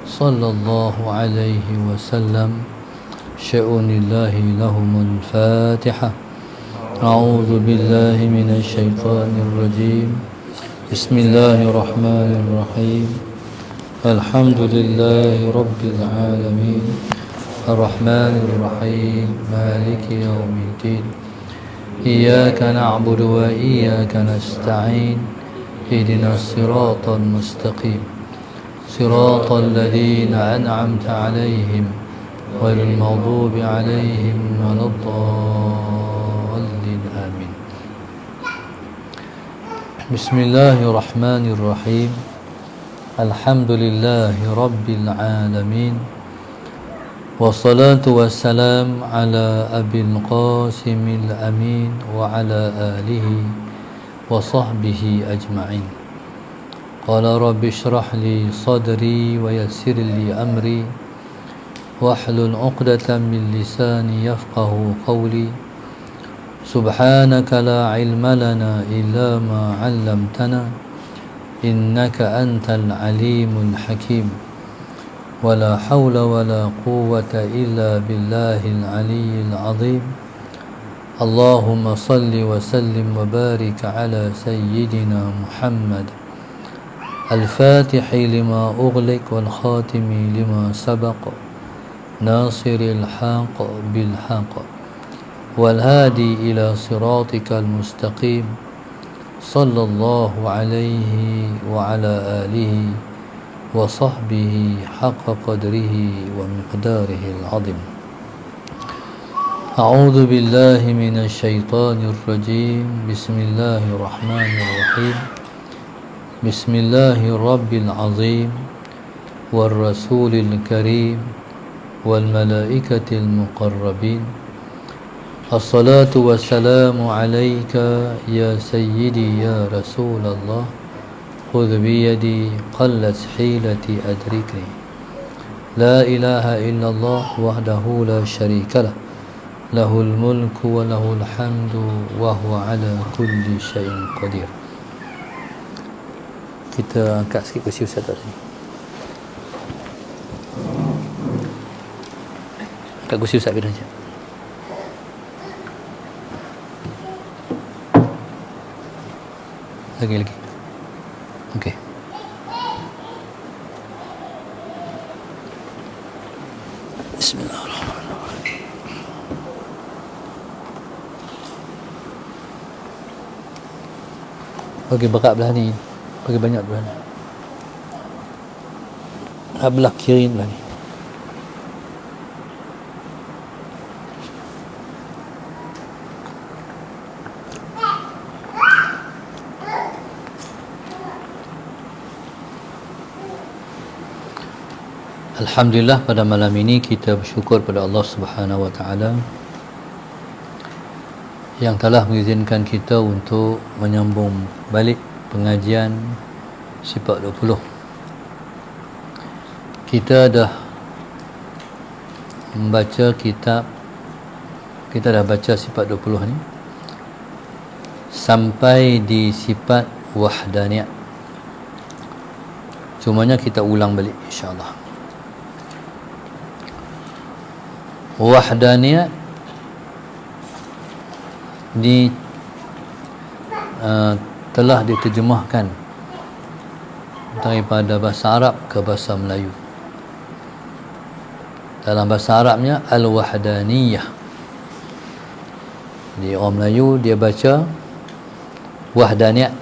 صلى الله عليه وسلم شؤون الله لهم الفاتحة. أعوذ بالله من الشيطان الرجيم. بسم الله الرحمن الرحيم. الحمد لله رب العالمين الرحمن الرحيم مالك يوم الدين إياك نعبد وإياك نستعين اهدنا الصراط المستقيم صراط الذين أنعمت عليهم غير المغضوب عليهم ولا الضالين آمين. بسم الله الرحمن الرحيم. الحمد لله رب العالمين والصلاة والسلام على أبي القاسم الأمين وعلى آله وصحبه أجمعين. قال رب اشرح لي صدري ويسر لي أمري واحلل عقدة من لساني يفقه قولي. سبحانك لا علم لنا إلا ما علمتنا إنك أنت العليم الحكيم. ولا حول ولا قوة إلا بالله العلي العظيم. اللهم صل وسلم وبارك على سيدنا محمد الفاتح لما أغلق والخاتم لما سبق ناصر الحق بالحق والهادي إلى صراطك المستقيم صلى الله عليه وعلى آله وصحبه حق قدره ومقداره العظيم. أعوذ بالله من الشيطان الرجيم. بسم الله الرحمن الرحيم. بسم الله الرب العظيم والرسول الكريم والملائكة المقربين. الصلاة والسلام عليك يا سيدي يا رسول الله. خذ بيدي قلت حيلتي أدركني. لا إله إلا الله وحده لا شريك له له الملك وله الحمد وهو على كل شيء قدير. Kita angkat sikit kursi Ustaz kat sini. Angkat kursi Ustaz biar saja. Lagi. Okey. Bismillahirrahmanirrahim. Bagi berat belah ni. Bagi banyak belah ni. Belah kiri belah ni. Alhamdulillah, pada malam ini kita bersyukur pada Allah Subhanahu Wa Taala yang telah mengizinkan kita untuk menyambung balik pengajian Sifat 20. Kita dah membaca kitab, kita dah baca Sifat 20 ni sampai di sifat wahdaniyah. Cumanya kita ulang balik insya-Allah. Wahdaniyah di telah diterjemahkan daripada bahasa Arab ke bahasa Melayu. Dalam bahasa Arabnya Al-Wahdaniyah. Di orang Melayu dia baca Wahdaniyah.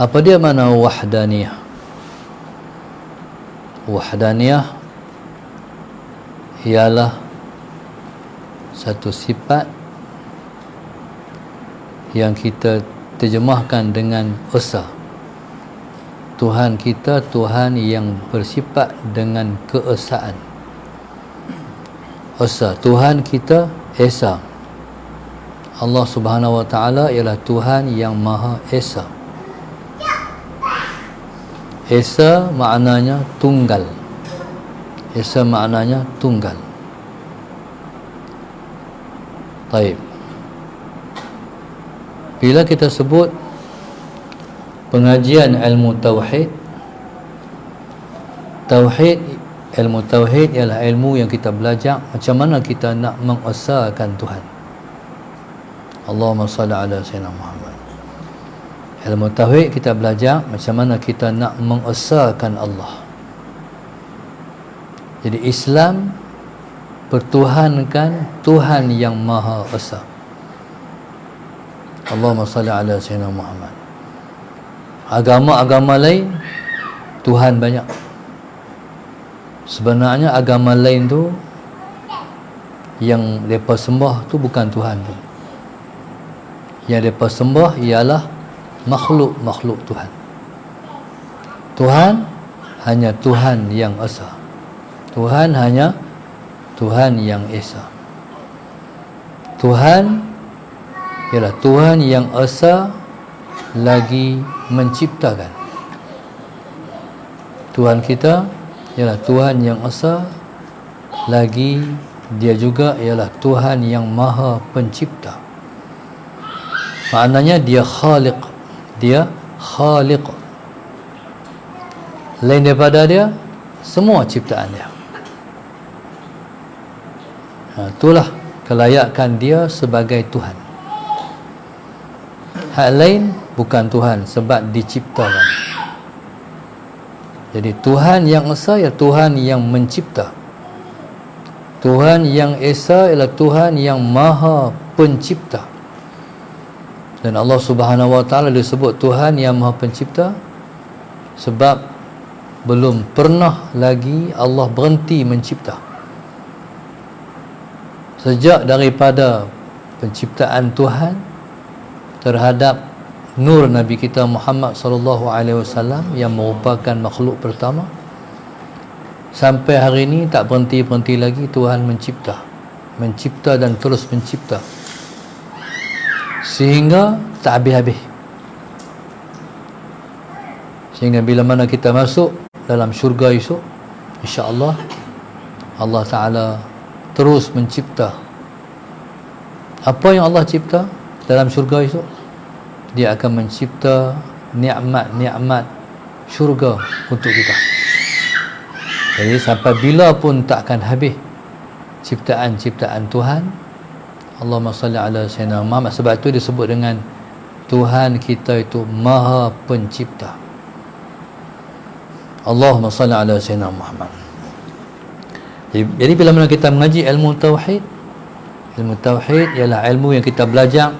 Apa dia makna Wahdaniyah? Wahdaniyah ialah satu sifat yang kita terjemahkan dengan esa. Tuhan kita Tuhan yang bersifat dengan keesaan. Esa, Tuhan kita Esa. Allah Subhanahu Wa Taala ialah Tuhan yang Maha Esa. Esa maknanya tunggal. Esa maknanya tunggal. Baik. Bila kita sebut pengajian ilmu tauhid, Tauhid, ilmu tauhid ialah ilmu yang kita belajar macam mana kita nak mengesahkan Tuhan. Allahumma salli ala sayyidina Muhammad. Ilmu tauhid kita belajar macam mana kita nak mengesahkan Allah. Jadi Islam pertuhankan Tuhan yang Maha Esa. Allahumma salli ala sayyidina Muhammad. Agama-agama lain Tuhan banyak. Sebenarnya agama lain tu yang mereka sembah tu bukan Tuhan tu. Yang mereka sembah ialah makhluk-makhluk Tuhan. Tuhan hanya Tuhan yang Esa. Tuhan hanya Tuhan yang Esa. Tuhan ialah Tuhan yang Esa lagi menciptakan. Tuhan kita ialah Tuhan yang Esa lagi dia juga ialah Tuhan yang Maha Pencipta. Maknanya dia Khaliq. Dia Khaliq. Lain daripada dia semua ciptaan dia. Itulah kelayakan dia sebagai Tuhan. Hak lain bukan Tuhan sebab diciptakan. Jadi Tuhan yang Esa ialah Tuhan yang mencipta. Tuhan yang Esa ialah Tuhan yang Maha Pencipta. Dan Allah Subhanahu Wa Taala disebut Tuhan yang Maha Pencipta sebab belum pernah lagi Allah berhenti mencipta. Sejak daripada penciptaan Tuhan terhadap nur Nabi kita Muhammad sallallahu alaihi wasallam yang merupakan makhluk pertama, sampai hari ini tak berhenti-berhenti lagi Tuhan mencipta dan terus mencipta sehingga tak habis-habis. Sehingga bila mana kita masuk dalam syurga esok, insya-Allah Allah Taala terus mencipta. Apa yang Allah cipta dalam syurga esok? Dia akan mencipta nikmat-nikmat syurga untuk kita. Jadi sampai bila pun tak akan habis ciptaan-ciptaan Tuhan. Allahumma salli ala sayyidina Muhammad. Sebab itu disebut dengan Tuhan kita itu Maha Pencipta. Allahumma salli ala sayyidina Muhammad. Jadi bila mana kita mengaji ilmu tauhid ialah ilmu yang kita belajar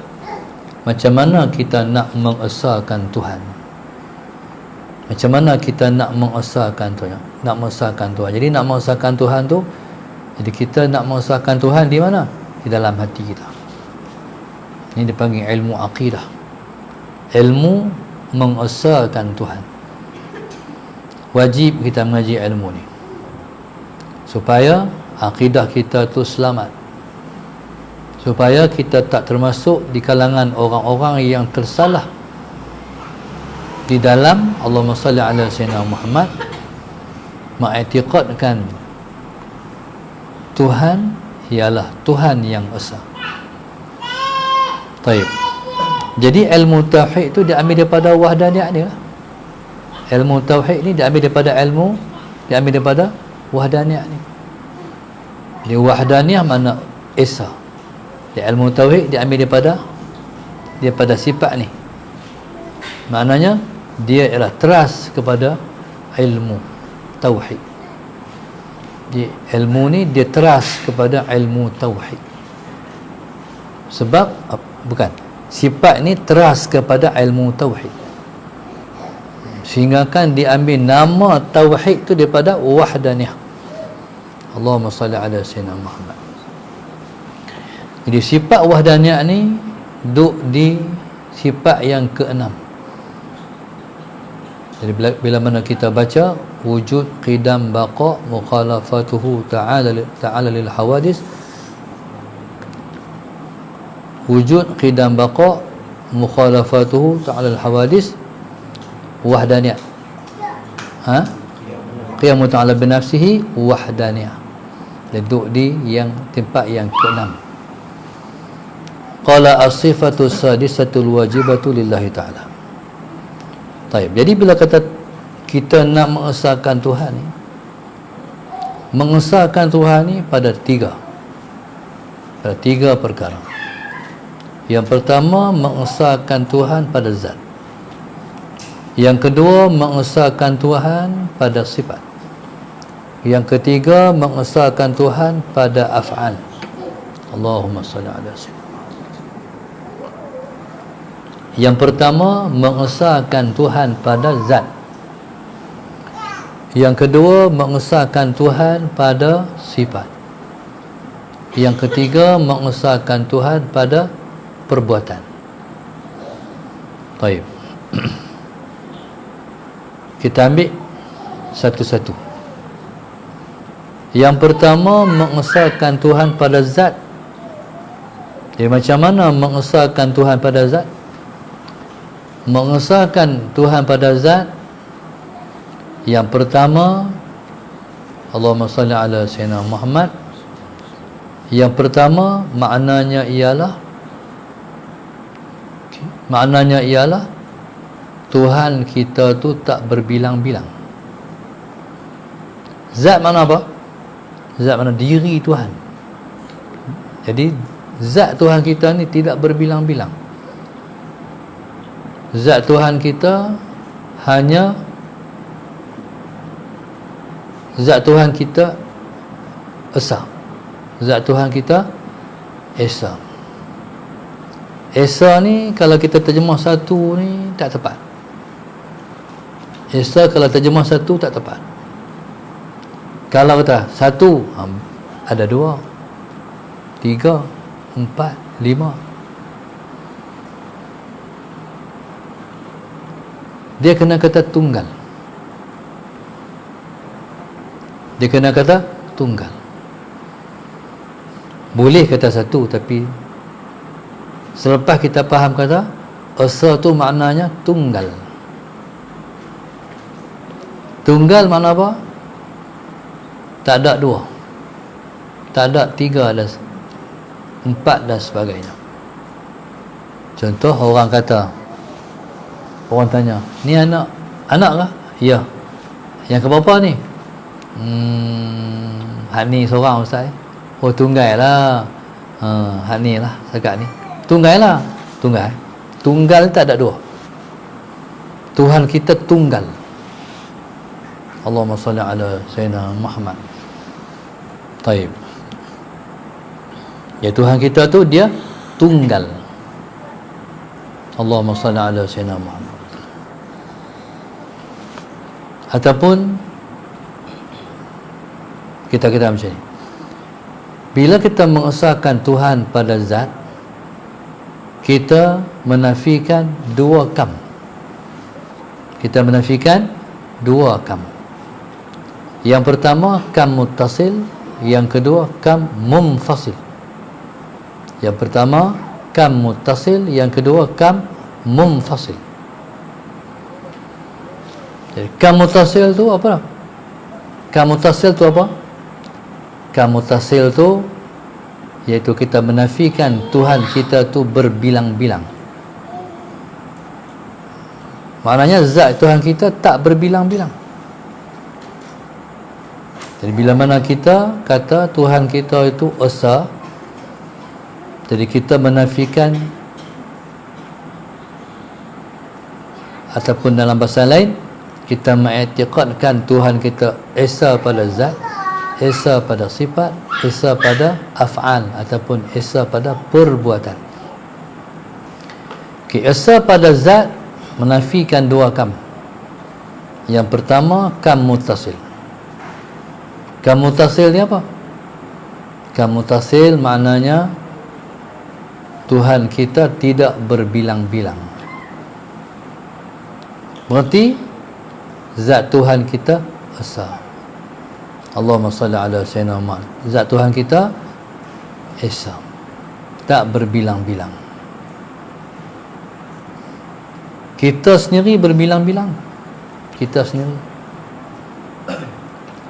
macam mana kita nak mengesahkan Tuhan. Macam mana kita nak mengesahkan Tuhan. Nak mengesahkan Tuhan. Jadi nak mengesahkan Tuhan tu, jadi kita nak mengesahkan Tuhan di mana? Di dalam hati kita. Ini dipanggil ilmu akidah. Ilmu mengesahkan Tuhan. Wajib kita mengaji ilmu ni supaya akidah kita tu selamat, supaya kita tak termasuk di kalangan orang-orang yang tersalah di dalam Allahumma salli ala sayyidina Muhammad, mengiktikadkan Tuhan ialah Tuhan yang Esa. Baik. Jadi ilmu tauhid itu diambil daripada wahdaniyah ni lah. Ilmu tauhid ni diambil daripada wahdaniyah ni. Jadi wahdaniyah makna Esa. Jadi ilmu tauhid diambil daripada sifat ni. Maknanya dia ialah teras kepada ilmu tauhid. Jadi ilmu ni dia teras kepada ilmu tauhid. Sebab sifat ni teras kepada ilmu tauhid. Sehingga kan diambil nama tauhid tu daripada wahdaniyah. Allahumma salli ala sayyidina Muhammad. Jadi sifat wahdaniyah ni duduk di sifat yang keenam. Jadi bila mana kita baca wujud, qidam, baqa, mukhalafatuhu ta'ala lil hawadis, wujud, qidam, baqa, mukhalafatuhu ta'ala lil hawadis, wahdaniyah. Qiyamu ta'ala binafsihi, wahdaniyah. Duduk di yang tempat yang keenam. Qala as-sifatu sadisatul wajibatu lillahi ta'ala. Baik. Jadi bila kata kita nak mengesahkan Tuhan ni, mengesahkan Tuhan ni pada tiga perkara. Yang pertama, mengesahkan Tuhan pada zat. Yang kedua, mengesahkan Tuhan pada sifat. Yang ketiga, mengesahkan Tuhan pada af'al. Allahumma salli ala sayyidina. Yang pertama, mengesahkan Tuhan pada zat. Yang kedua, mengesahkan Tuhan pada sifat. Yang ketiga, mengesahkan Tuhan pada perbuatan. Baik. Kita ambil satu-satu. Yang pertama, mengesahkan Tuhan pada zat. Jadi macam mana mengesahkan Tuhan pada zat? Mengesahkan Tuhan pada zat, yang pertama, Allahumma salli ala sayyidina Muhammad. Yang pertama, maknanya ialah Tuhan kita tu tak berbilang-bilang. Zat mana apa? Zat mana? Diri Tuhan. Jadi zat Tuhan kita ni tidak berbilang-bilang. Zat Tuhan kita hanya zat Tuhan kita esa. Zat Tuhan kita esa. Esa ni kalau kita terjemah satu ni tak tepat. Esa kalau terjemah satu tak tepat. Kalau kata satu, ada dua, tiga, empat, lima. Dia kena kata tunggal. Dia kena kata tunggal. Boleh kata satu, tapi selepas kita faham kata esa tu maknanya tunggal. Tunggal makna apa? Tak ada dua, tak ada tiga dan empat dan sebagainya. Contoh, orang kata, orang tanya, ni anak kah? Ya. Yang keberapa ni? Hak ni seorang ustaz. Oh, tunggal lah. Hak ni lah sekat ni. Tunggal lah. Tunggal tak ada dua. Tuhan kita tunggal. Allahumma salli ala sayyidina Muhammad. Taib. Ya, Tuhan kita tu dia tunggal. Allahumma salli ala sayyidina Muhammad. Ataupun kita macam ni, bila kita mengesahkan Tuhan pada zat, kita menafikan dua kam. Kita menafikan dua kam. Yang pertama kam muttasil, yang kedua kam munfasil. Yang pertama kam muttasil, yang kedua kam munfasil. Jadi kam muttasil tu apa? Kam muttasil tu apa? Kam muttasil tu iaitu kita menafikan Tuhan kita tu berbilang-bilang. Maknanya zat Tuhan kita tak berbilang-bilang. Jadi bila mana kita kata Tuhan kita itu esa, jadi kita menafikan, ataupun dalam bahasa lain kita mengiktikadkan Tuhan kita esa pada zat, esa pada sifat, esa pada af'al, ataupun esa pada perbuatan. Okay, esa pada zat menafikan dua kam. Yang pertama kam muttasil. Kam muttasil ni apa? Kam muttasil maknanya Tuhan kita tidak berbilang-bilang. Berarti zat Tuhan kita esa. Allahumma salli ala sayyidina Muhammad. Zat Tuhan kita esa, tak berbilang-bilang. Kita sendiri berbilang-bilang. Kita sendiri.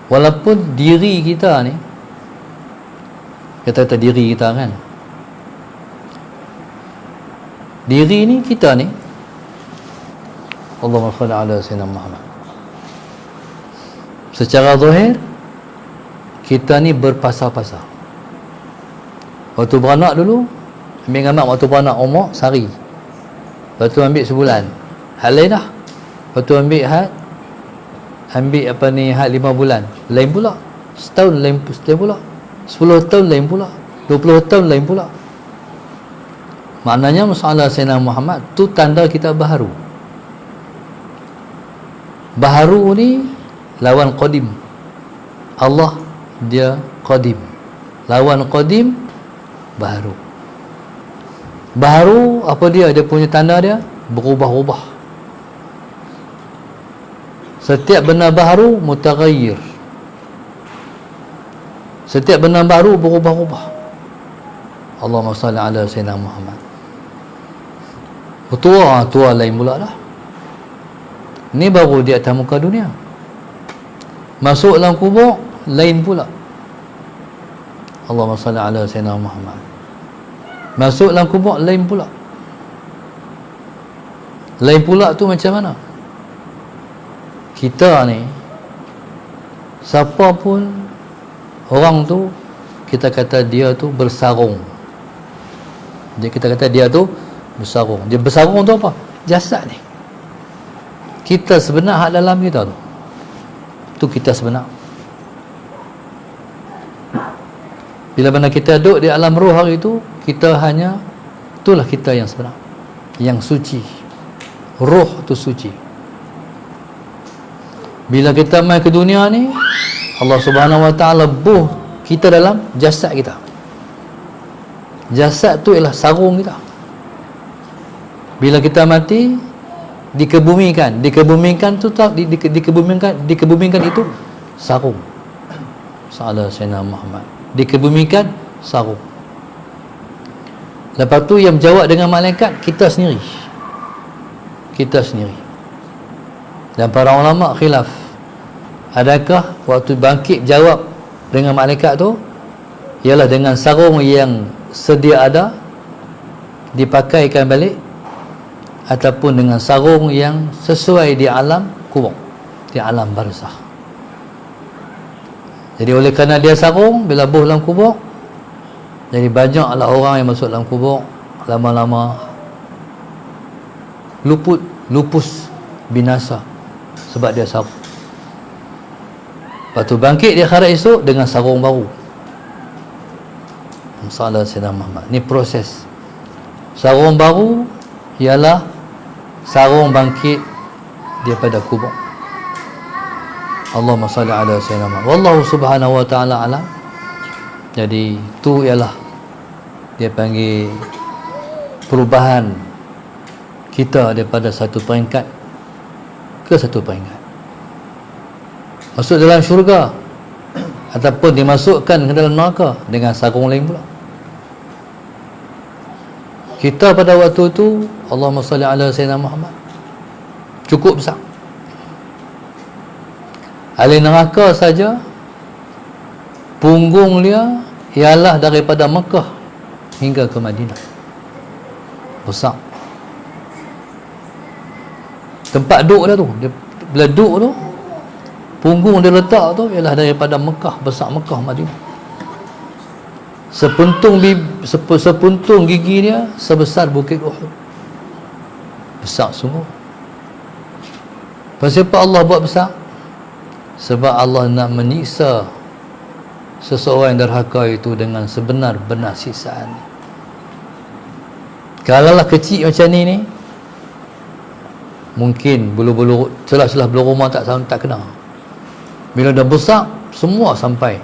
Walaupun diri kita ni, kata diri kita kan, diri ni kita ni, Allahumma salli ala sayyidina Muhammad, secara zahir kita ni berpasal-pasal. Waktu beranak dulu, ambil anak waktu beranak umur sehari, lepas tu ambil sebulan, hal lain dah. Lepas tu ambil had 5 bulan, lain pula. Setahun lain pula. 10 tahun lain pula. 20 tahun lain pula. Maknanya masalah Sayyidina Muhammad tu tanda kita baharu. Baharu ni lawan qadim. Allah dia qadim. Lawan qadim baharu. Baharu apa dia? Dia punya tanda dia berubah-ubah. Setiap benda baharu mutaghayyir. Setiap benda baru berubah-ubah. Allahumma salli ala Sayyidina Muhammad. Tua lain pula dah. Ni baru di atas muka dunia. Masuk dalam kubur lain pula. Allahumma salli ala Sayyidina Muhammad. Masuk dalam kubur lain pula. Lain pula tu macam mana? Kita ni, siapa pun orang tu, kita kata dia tu bersarung. Kita kata dia tu bersarung. Dia bersarung tu apa? Jasad ni. Kita sebenar hak dalam kita tu. Tu kita sebenar. Bila mana kita duduk di alam roh hari itu, kita hanya, itulah kita yang sebenar, yang suci. Roh tu suci. Bila kita mai ke dunia ni, Allah Subhanahu Wa Taala buh kita dalam jasad kita. Jasad tu ialah sarung kita. Bila kita mati, dikebumikan tu tak dikebumikan itu sarung. Salah Sayyidina Muhammad. Dikebumikan sarung. Lepas tu yang berjawab dengan malaikat kita sendiri. Kita sendiri. Dan para ulama khilaf, adakah waktu bangkit jawab dengan malaikat tu ialah dengan sarung yang sedia ada dipakaikan balik, ataupun dengan sarung yang sesuai di alam kubur, di alam barzakh. Jadi oleh kerana dia sarung, bila buh dalam kubur, jadi banyaklah orang yang masuk dalam kubur, lama-lama lupus binasa sebab dia sarung. Lepas tu bangkit di akhirat esok dengan sarung baru. Salah Sayyidina Muhammad. Ni proses. Sarung baru ialah sarung bangkit daripada kubur. Allahumma salli ala Sayyidina Muhammad. Wallahu subhanahu wa ta'ala alam. Jadi tu ialah dia panggil perubahan kita daripada satu peringkat ke satu peringkat. Masuk dalam syurga ataupun dimasukkan ke dalam neraka dengan sarung lain pula. Kita pada waktu itu, Allahumma salli ala Sayyidina Muhammad, cukup besar. Ahli neraka saja punggung dia ialah daripada Mekah hingga ke Madinah. Besar. Tempat duduk dia tu, dia bila duduk tu, punggung dia letak tu ialah daripada Mekah, besar Mekah Madinah. Sepuntung gigi dia sebesar bukit Uhud. Besar sungguh. Kenapa Allah buat besar? Sebab Allah nak menyiksa seseorang yang derhaka itu dengan sebenar-benar siksaan. Kalaulah kecil macam ni mungkin bulu-bulu, celah-celah bulu rumah tak kena. Bila dah besar, semua sampai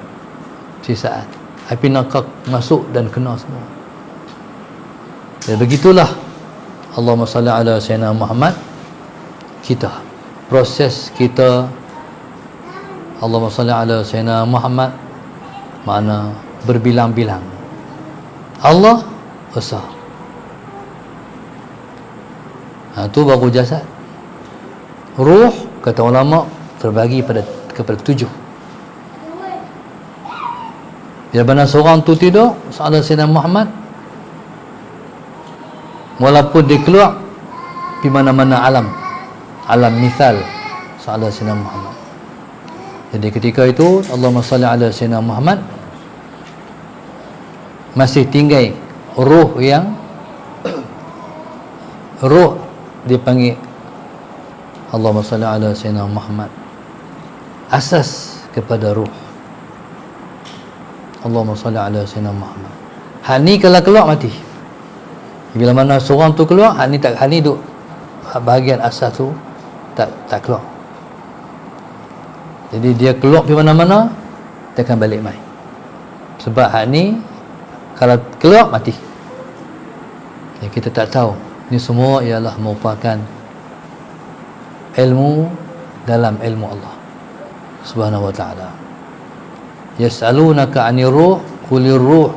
siksaan. Api nakak masuk dan kena semua. Dan begitulah Allahumma salli ala Sayyidina Muhammad. Kita, proses kita Allahumma salli ala Sayyidina Muhammad makna berbilang-bilang. Allah besar. Tu baru jasad. Ruh, kata ulama, terbagi kepada 7. Bila mana seorang tu tidur, sahabat Sayyidina Muhammad, walaupun dia keluar di mana-mana alam misal, sahabat Sayyidina Muhammad. Jadi ketika itu Allahumma salli ala sayyidina Muhammad, masih tinggal ruh yang ruh dipanggil Allahumma salli ala sayyidina Muhammad, asas kepada ruh. Allahumma salli ala sayyidina Muhammad. Hak ni kalau keluar mati. Bila mana seorang tu keluar, hak ni duk bahagian asas tu tak keluar. Jadi dia keluar pergi mana-mana, dia akan balik mai. Sebab hak ni kalau keluar mati. Ya, kita tak tahu. Ini semua ialah merupakan ilmu dalam ilmu Allah Subhanahu wa ta'ala. Yas'alunaka 'anir ruh qulir ruhu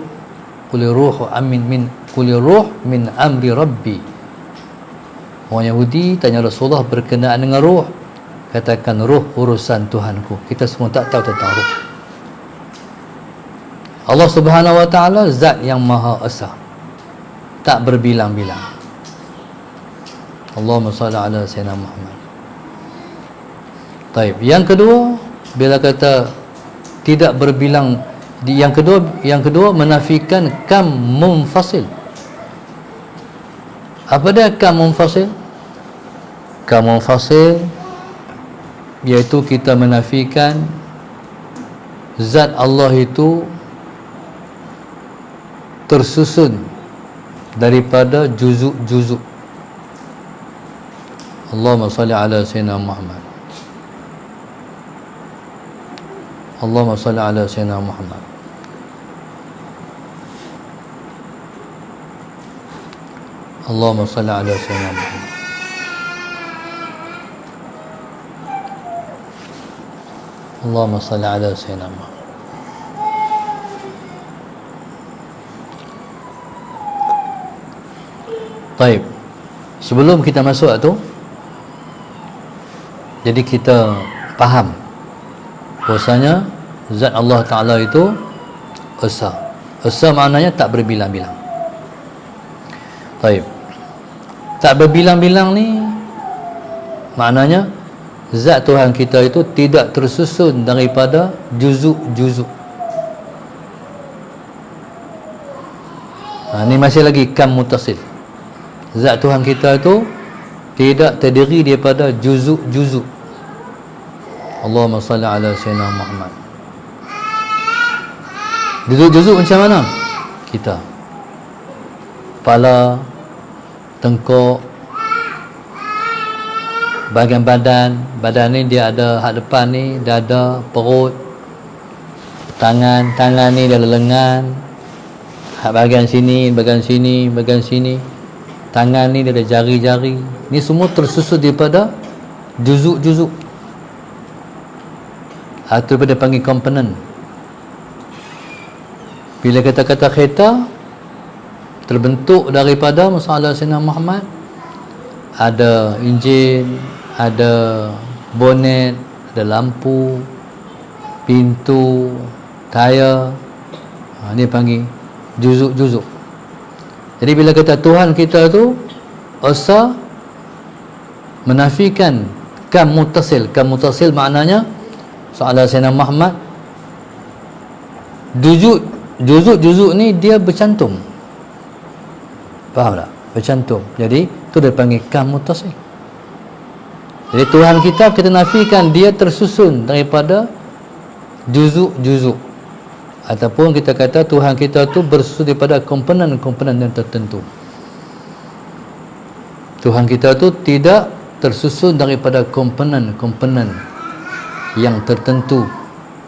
qulir ruh min amri rabbi. Orang Yahudi tanya Rasulullah berkenaan dengan ruh, katakan ruh urusan Tuhanku. Kita semua tak tahu tentang ruh. Allah Subhanahu wa ta'ala zat yang maha esa, tak berbilang-bilang. Allahumma salli ala sayyidina Muhammad. Taib. Yang kedua, bila kata tidak berbilang, yang kedua menafikan kam munfasil. Apa dia kam munfasil? Kam munfasil iaitu kita menafikan zat Allah itu tersusun daripada juzuk-juzuk. Allahumma salli ala sayyidina Muhammad. Allahumma salli ala sayyidina Muhammad. Allahumma salli ala sayyidina Muhammad. Allahumma salli ala sayyidina Muhammad. Baik. Sebelum kita masuk tu, jadi kita faham bahwasanya zat Allah Ta'ala itu esa. Esa maknanya tak berbilang-bilang. Baik. Tak berbilang-bilang ni maknanya zat Tuhan kita itu tidak tersusun daripada juzuk-juzuk. Ni masih lagi kam mutasil. Zat Tuhan kita itu tidak terdiri daripada juzuk-juzuk. Allahumma salli ala sayyidina Muhammad. Juzuk-juzuk macam mana? Kita, kepala, tengkuk, bahagian badan ni dia ada hak depan ni, dada, perut, tangan ni dia ada lengan, hak bahagian sini, bahagian sini, tangan ni dia ada jari-jari. Ni semua tersusun daripada juzuk-juzuk. Itu dia panggil komponen. Bila kata-kata kereta terbentuk daripada masalah Sayyidina Muhammad, ada enjin, ada bonet, ada lampu, pintu, tayar. Ni panggil juzuk-juzuk. Jadi bila kata Tuhan kita tu esa, menafikan kam mutasil. Kam mutasil maknanya soalan Sayyidina Muhammad, juzuk ni dia bercantum. Faham tak? Bercantum. Jadi tu dia panggil kam mutasil. Jadi Tuhan kita nafikan dia tersusun daripada juzuk-juzuk, ataupun kita kata Tuhan kita tu bersusun daripada komponen-komponen yang tertentu. Tuhan kita tu tidak tersusun daripada komponen-komponen yang tertentu,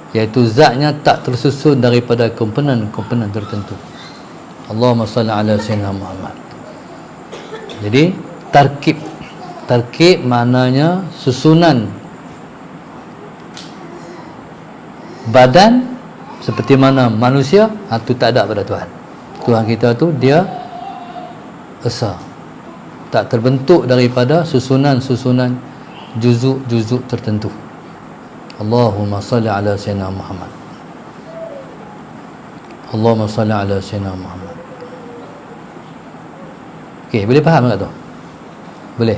iaitu zatnya tak tersusun daripada komponen-komponen tertentu. Allahumma salli ala sayyidina Muhammad. Jadi tarkib maknanya susunan badan seperti mana manusia, itu tak ada pada Tuhan. Tuhan kita tu dia esa, tak terbentuk daripada susunan-susunan juzuk-juzuk tertentu. Allahumma salli ala sayyidina Muhammad. Allahumma salli ala sayyidina Muhammad. Okey, boleh faham tak tu? Boleh.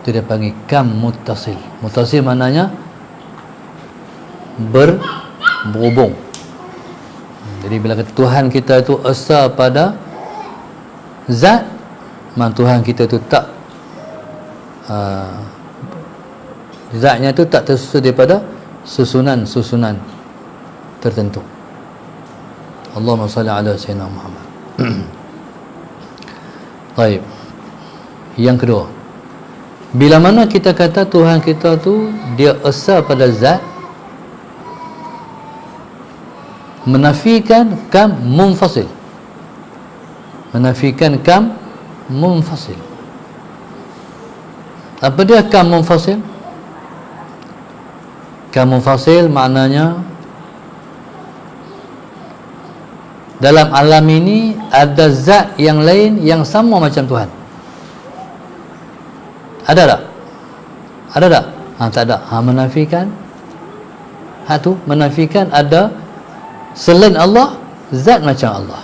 Itu dia panggil kam muttasil. Muttasil maknanya berhubung. Jadi bila kata Tuhan kita itu esa pada zat, memang Tuhan kita itu tak zatnya itu tak tersusun daripada susunan tertentu. Allahumma salli ala sayyidina Muhammad. Baik. Yang kedua, bila mana kita kata Tuhan kita tu dia esa pada zat, menafikan kam munfasil. Menafikan kam munfasil. Apa dia kam munfasil? Kam munfasil maknanya dalam alam ini ada zat yang lain yang sama macam Tuhan. Ada tak? Ada tak? Tak ada. Menafikan tu menafikan ada selain Allah zat macam Allah.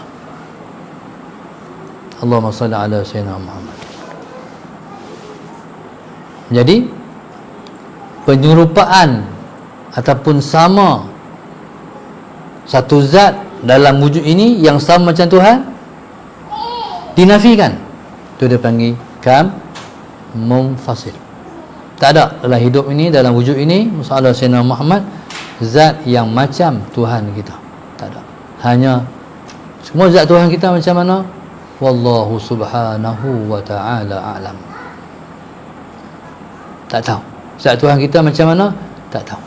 Allahumma salli ala sayyidina Muhammad. Jadi penyerupaan ataupun sama satu zat dalam wujud ini yang sama macam Tuhan dinafikan, itu dia panggil kam munfasil. Tak ada dalam hidup ini, dalam wujud ini, masalah Sayyidina Muhammad zat yang macam Tuhan kita, tak ada. Hanya semua zat Tuhan kita macam mana? Wallahu subhanahu wa ta'ala a'lam. Tak tahu zat Tuhan kita macam mana, tak tahu.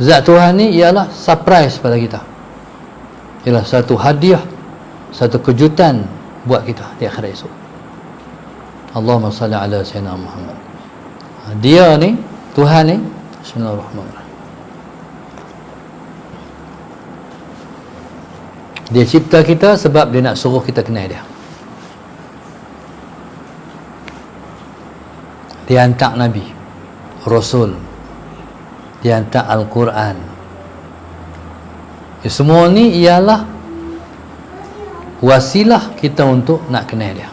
Zat Tuhan ni ialah surprise pada kita, ialah satu hadiah, satu kejutan buat kita di akhirat esok. Allahumma salli ala sayyidina Muhammad. Dia ni, Tuhan ni, bismillahirrahmanirrahim, dia cipta kita sebab dia nak suruh kita kenal dia. Dia hantar Nabi, Rasul, dia hantar Al-Quran. Semua ni ialah wasilah kita untuk nak kenal dia.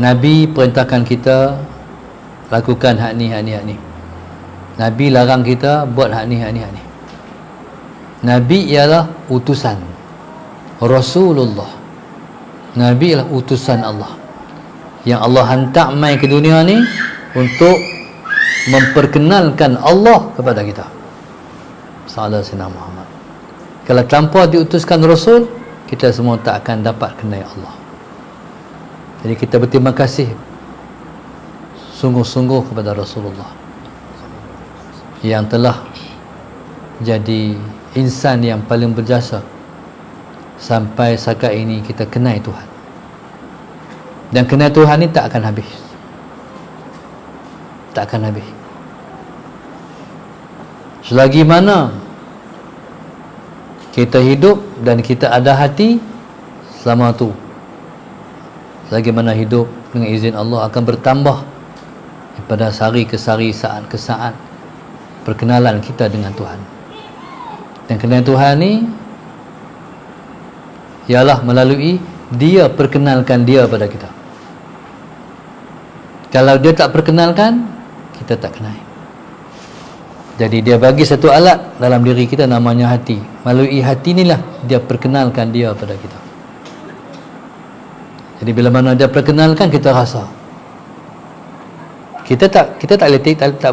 Nabi perintahkan kita lakukan hak ni. Nabi larang kita buat hak ni. Nabi ialah utusan Rasulullah. Nabi ialah utusan Allah yang Allah hantar mai ke dunia ni untuk memperkenalkan Allah kepada kita. Sallallahu alaihi Muhammad. Kalau tanpa diutuskan Rasul, kita semua tak akan dapat kenal Allah. Jadi kita berterima kasih sungguh-sungguh kepada Rasulullah yang telah jadi insan yang paling berjasa sampai saat ini kita kenal Tuhan. Dan kenal Tuhan ni tak akan habis. Tak akan habis. Selagi mana kita hidup dan kita ada hati, selama tu, selagi mana hidup dengan izin Allah akan bertambah daripada hari ke hari, saat ke saat perkenalan kita dengan Tuhan. Dan kenalan Tuhan ni ialah melalui dia perkenalkan dia pada kita. Kalau dia tak perkenalkan, kita tak kenal. Jadi dia bagi satu alat dalam diri kita namanya hati. Melalui hati inilah dia perkenalkan dia pada kita. Jadi bila mana dia perkenalkan, kita rasa. Kita tak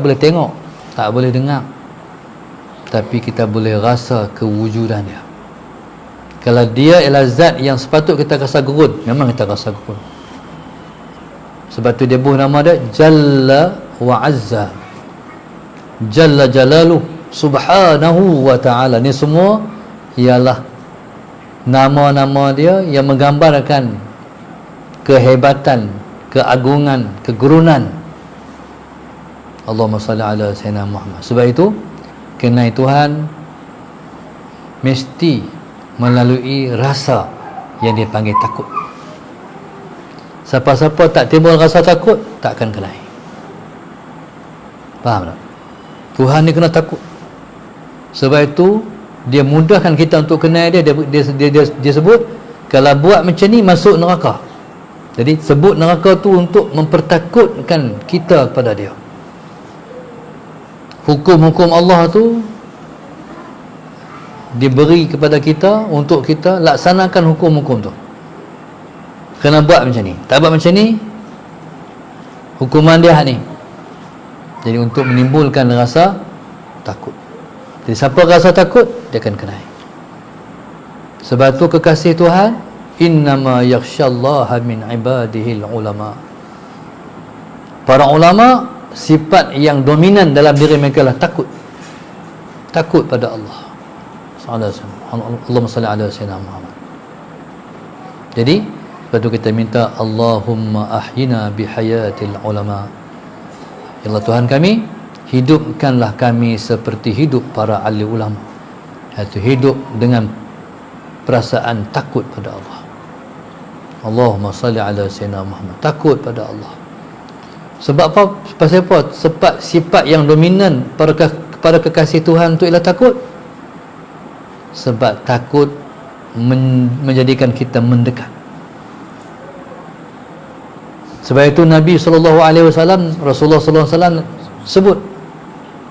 boleh tengok, tak boleh dengar, tapi kita boleh rasa kewujudan dia. Kalau dia ialah zat yang sepatut kita rasa gurun, memang kita rasa gurun. Sebab tu dia buh nama dia Jalla wa Azza, Jalla Jalaluh, Subhanahu wa ta'ala. Ni semua ialah nama-nama dia yang menggambarkan kehebatan, keagungan, kegurunan. Allahumma salli ala sayyidina Muhammad. Sebab itu kenal Tuhan mesti melalui rasa yang dia panggil takut. Siapa-siapa tak timbul rasa takut, tak akan kenal. Faham tak? Tuhan ni kena takut. Sebab itu dia mudahkan kita untuk kenal dia. Dia sebut kalau buat macam ni masuk neraka. Jadi sebut neraka tu untuk mempertakutkan kita kepada dia. Hukum-hukum Allah tu diberi kepada kita untuk kita laksanakan hukum-hukum tu. Kena buat macam ni. Tak buat macam ni, hukuman dia ni. Jadi untuk menimbulkan rasa takut. Jadi siapa rasa takut, dia akan kenai. Sebab tu kekasih Tuhan, innama yakhsyallaha min ibadihil ulama. Para ulama, sifat yang dominan dalam diri mereka lah takut. Takut pada Allah. Allahumma salli ala sayyidina Muhammad. Jadi lepas tu kita minta Allahumma ahyina bihayatil ulama. Ya Allah Tuhan kami, hidupkanlah kami seperti hidup para ahli ulama, iaitu hidup dengan perasaan takut pada Allah. Allahumma salli ala sayyidina Muhammad. Takut pada Allah. Sebab apa? Pasal apa? Sebab sifat yang dominan pada kekasih Tuhan tu ialah takut. Sebab takut menjadikan kita mendekat. Sebab itu Nabi SAW, Rasulullah SAW sebut,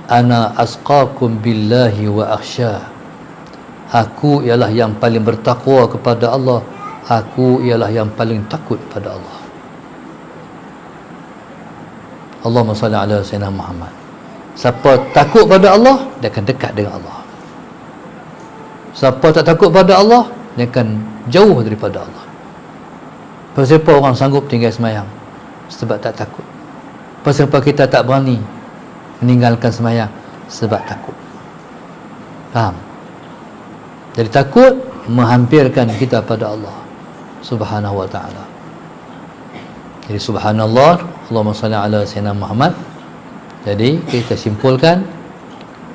ana asqakum billahi wa akhsha. Aku ialah yang paling bertakwa kepada Allah. Aku ialah yang paling takut pada Allah. Allahumma salli ala sayyidina Muhammad. Siapa takut pada Allah, dia akan dekat dengan Allah. Siapa tak takut pada Allah, dia akan jauh daripada Allah. Pasal apa orang sanggup tinggal semayang? Sebab tak takut. Pasal apa kita tak berani meninggalkan semayang? Sebab takut. Faham? Jadi takut menghampirkan kita pada Allah Subhanahu wa ta'ala. Jadi subhanallah, Allahumma salli ala sayyidina Muhammad. Jadi kita simpulkan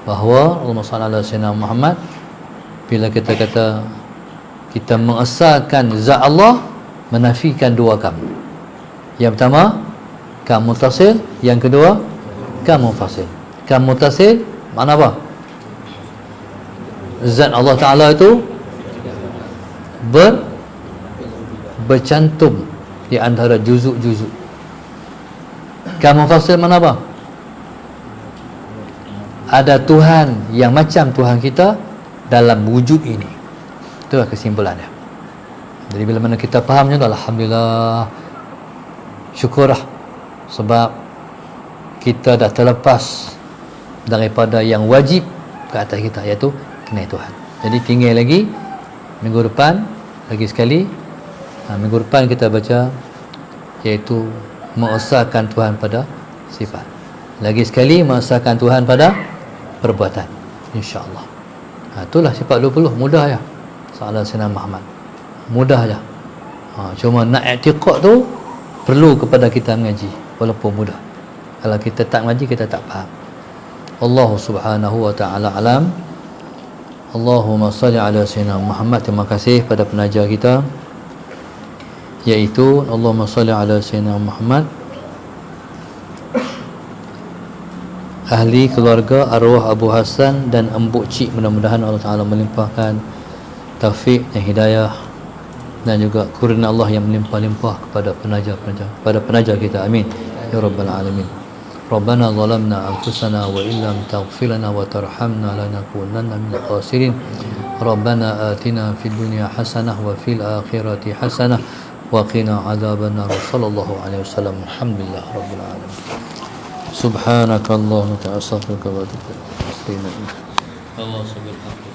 bahawa Allahumma salli ala sayyidina Muhammad, bila kita kata kita mengesahkan zat Allah, menafikan dua kam. Yang pertama kam muttasil, yang kedua kam munfasil. Kam muttasil makna apa? Zat Allah Ta'ala itu bercantum di antara juzuk-juzuk. Kam munfasil mana apa? Ada Tuhan yang macam Tuhan kita dalam wujud ini. Itulah kesimpulannya. Jadi bila mana kita faham macam tu, alhamdulillah, syukurlah, sebab kita dah terlepas daripada yang wajib ke atas kita, iaitu kenal Tuhan. Jadi tinggal lagi minggu depan lagi sekali. Minggu depan kita baca iaitu mengesahkan Tuhan pada sifat. Lagi sekali mengesahkan Tuhan pada perbuatan, insya-Allah. Itulah sifat 20. Mudah ya. Salat Sayyidina Muhammad. Mudah aja. Cuma nak i'tiqad tu perlu kepada kita mengaji, walaupun mudah. Kalau kita tak mengaji, kita tak faham. Allah Subhanahu wa ta'ala alam. Allahumma salli ala Sayyidina Muhammad. Terima kasih pada penajar kita, iaitu Allahumma salli ala Sayyidina Muhammad. Ahli keluarga arwah Abu Hasan dan Embuk Cik, mudah-mudahan Allah Ta'ala melimpahkan taufik dan hidayah dan juga kurnia Allah yang melimpah-limpah kepada penajar-penajar, pada penajar kita. Amin ya rabbal alamin. Rabbana zalamna anfusana wa illam taghfir lana wa tarhamna lanakunanna minal khasirin. Rabbana atina fid dunya hasanah wa fil akhirati hasanah wa qina adzabannar. Sallallahu alaihi wasallam. Alhamdulillah rabbil alamin. Subhanakallahumma wa ta'ala astaghfiruka wa atubu ilaik. Allah subhanahu